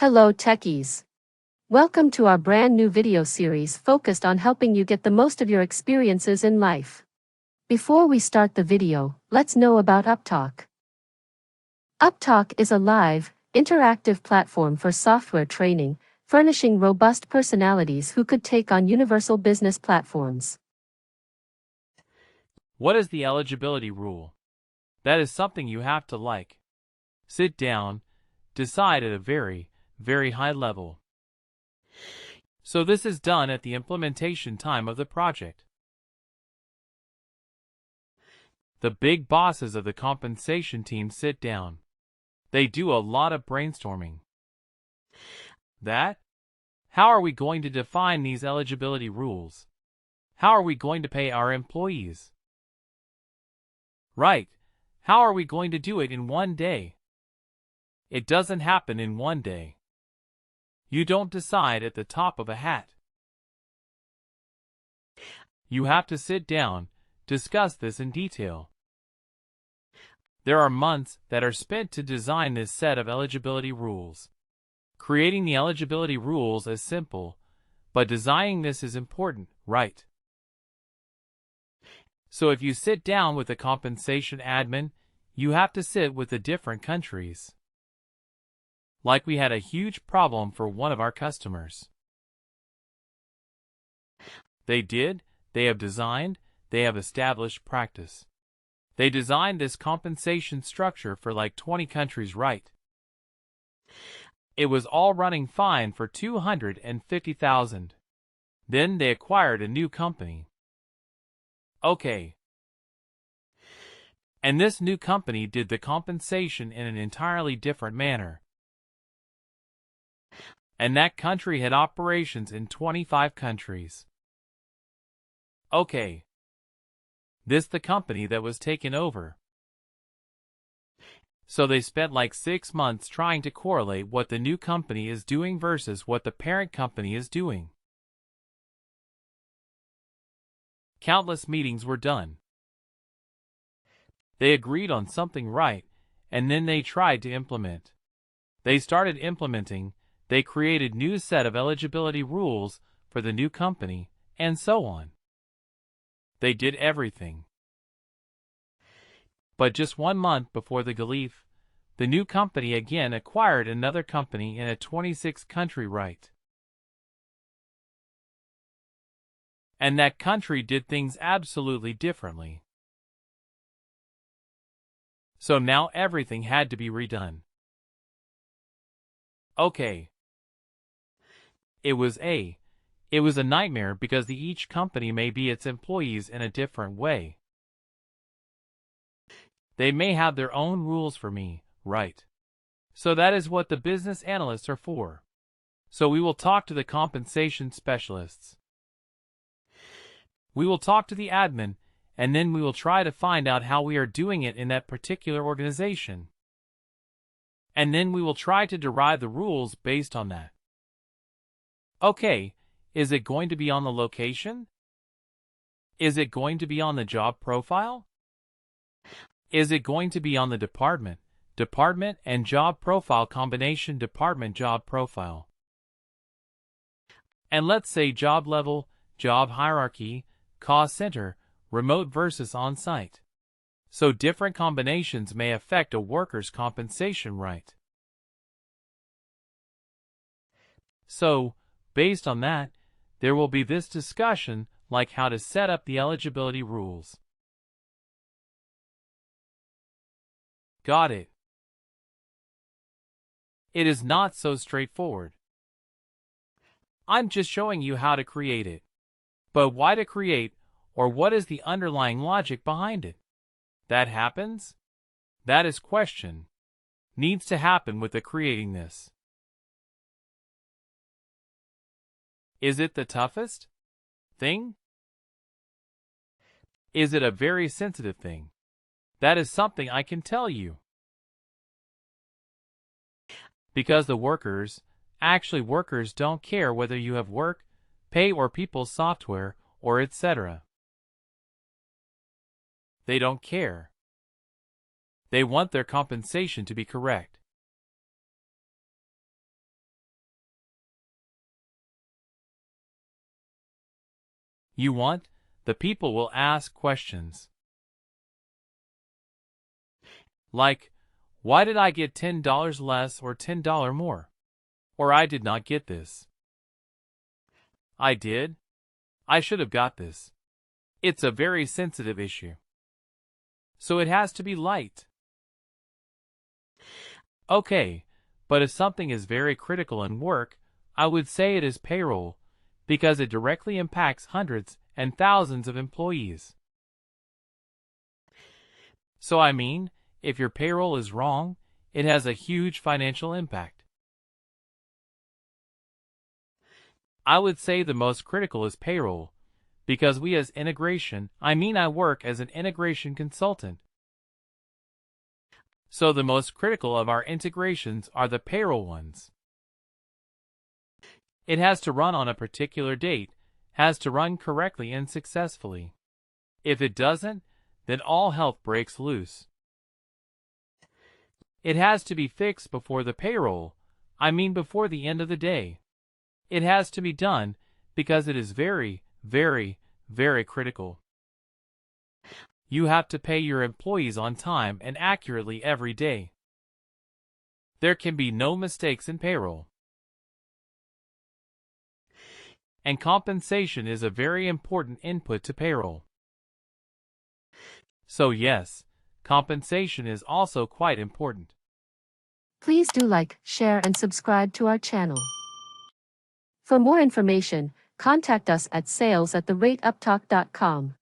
Hello techies. Welcome to our brand new video series focused on helping you get the most of your experiences in life. Before we start the video, let's know about Upptalk. Upptalk is a live, interactive platform for software training, furnishing robust personalities who could take on universal business platforms. What is the eligibility rule? That is something you have to sit down, decide at a very high level. So this is done at the implementation time of the project. The big bosses of the compensation team sit down. They do a lot of brainstorming. How are we going to define these eligibility rules? How are we going to pay our employees? Right. How are we going to do it in one day? It doesn't happen in one day. You don't decide at the top of a hat. You have to sit down, discuss this in detail. There are months that are spent to design this set of eligibility rules. Creating the eligibility rules is simple, but designing this is important, right? So if you sit down with a compensation admin, you have to sit with the different countries. Like we had a huge problem for one of our customers. They have designed, they have established practice. They designed this compensation structure for like 20 countries, right? It was all running fine for $250,000. Then they acquired a new company. Okay. And this new company did the compensation in an entirely different manner. And that country had operations in 25 countries. Okay. This the company that was taken over. So they spent like 6 months trying to correlate what the new company is doing versus what the parent company is doing. Countless meetings were done. They agreed on something right, and then they tried to implement. They started implementing, they created new set of eligibility rules for the new company, and so on. They did everything. But just 1 month before the Galif, the new company again acquired another company in a 26 country, right? And that country did things absolutely differently. So now everything had to be redone. Okay. It was a nightmare because each company may be its employees in a different way. They may have their own rules for me, right? So that is what the business analysts are for. So we will talk to the compensation specialists. We will talk to the admin, and then we will try to find out how we are doing it in that particular organization. And then we will try to derive the rules based on that. Okay, is it going to be on the location? Is it going to be on the job profile? Is it going to be on the department and job profile combination department job profile? And let's say job level, job hierarchy, cost center, remote versus on-site. So different combinations may affect a worker's compensation, right? So, based on that, there will be this discussion like how to set up the eligibility rules. Got it. It is not so straightforward. I'm just showing you how to create it. But why to create, or what is the underlying logic behind it? That happens? That is question. Needs to happen with the creating this. Is it the toughest thing? Is it a very sensitive thing? That is something I can tell you. Because the workers don't care whether you have work, pay or people's software, or etc. They don't care. They want their compensation to be correct. You want, the people will ask questions. Like, why did I get $10 less or $10 more? Or I did not get this. I did. I should have got this. It's a very sensitive issue. So it has to be light. Okay, but if something is very critical in work, I would say it is payroll, because it directly impacts hundreds and thousands of employees. So I mean, if your payroll is wrong, it has a huge financial impact. I would say the most critical is payroll, because we as I work as an integration consultant. So the most critical of our integrations are the payroll ones. It has to run on a particular date, has to run correctly and successfully. If it doesn't, then all hell breaks loose. It has to be fixed before the payroll, before the end of the day. It has to be done because it is very, very, very critical. You have to pay your employees on time and accurately every day. There can be no mistakes in payroll. And compensation is a very important input to payroll. So yes, compensation is also quite important. Please do like, share and subscribe to our channel. For more information, contact us at sales@upptalk.com.